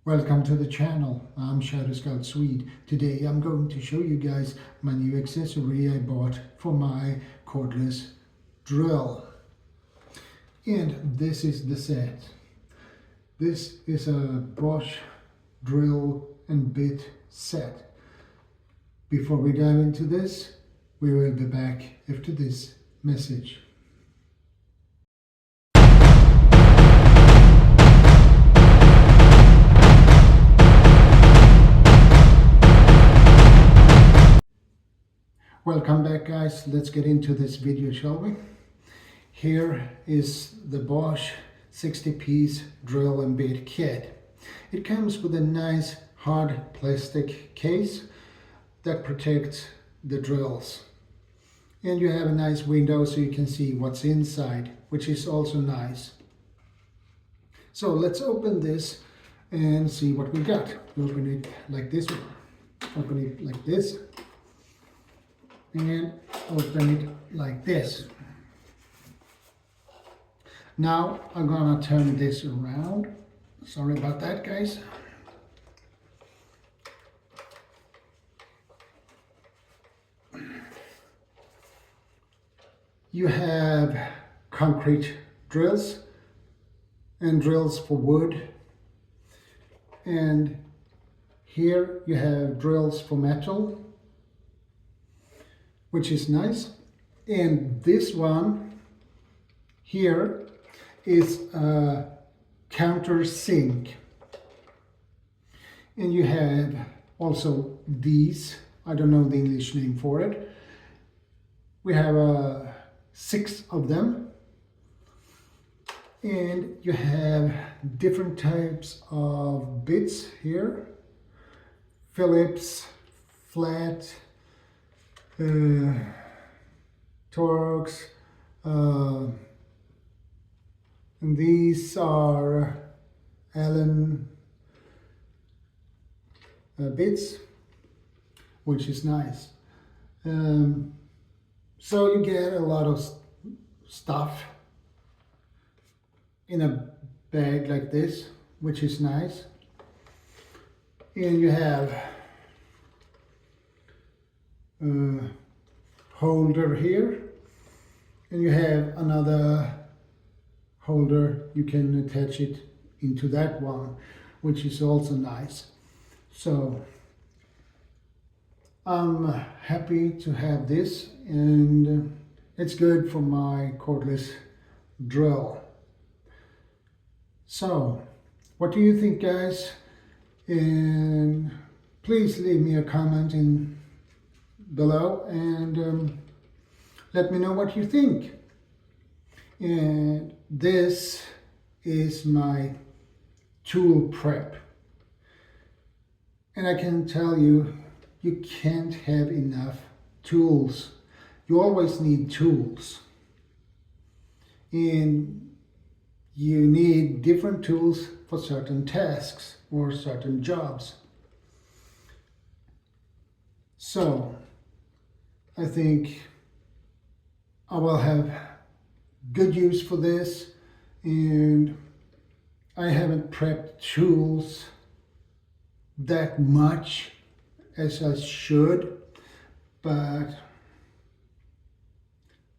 Welcome to the channel. I'm ShadowScoutSwede. Today I'm going to show you guys my new accessory I bought for my cordless drill. And this is the set. This is a Bosch drill and bit set. Before we dive into this, we will be back after this message. Welcome back, guys. Let's get into this video, shall we? Here is the Bosch 60-piece drill and bit kit. It comes with a nice hard plastic case that protects the drills. And you have a nice window so you can see what's inside, which is also nice. So let's open this and see what we got. Open it like this, open it like this, and open it like this. Now I'm gonna turn this around. Sorry about that, guys. You have concrete drills and drills for wood, and here you have drills for metal, which is nice. And this one here is a countersink. And you have also these, I don't know the English name for it. We have 6 of them. And you have different types of bits here. Phillips, flat, Torx, and these are Allen bits, which is nice. So you get a lot of stuff in a bag like this, which is nice. And you have holder here, and you have another holder. You can attach it into that one, which is also nice. So I'm happy to have this, and it's good for my cordless drill. So what do you think, guys? And please leave me a comment in below and let me know what you think. And this is my tool prep, and I can tell you, you can't have enough tools. You always need tools, and you need different tools for certain tasks or certain jobs. So I think I will have good use for this, and I haven't prepped tools that much as I should, but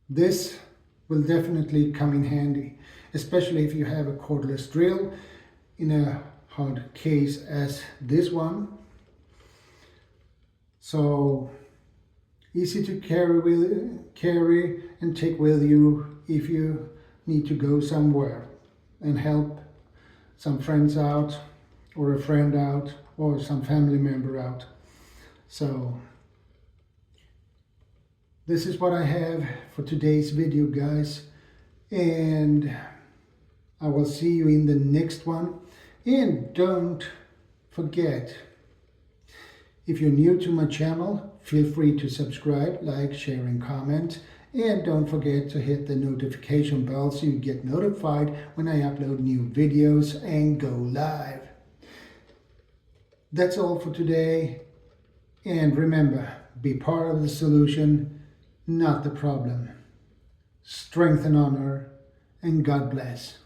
this will definitely come in handy, especially if you have a cordless drill in a hard case as this one. So easy to carry and take with you if you need to go somewhere and help some friends out, or a friend out, or some family member out. So this is what I have for today's video, guys, and I will see you in the next one. And don't forget, if you're new to my channel, feel free to subscribe, like, share, and comment. And don't forget to hit the notification bell so you get notified when I upload new videos and go live. That's all for today. And remember, be part of the solution, not the problem. Strength and honor, and God bless.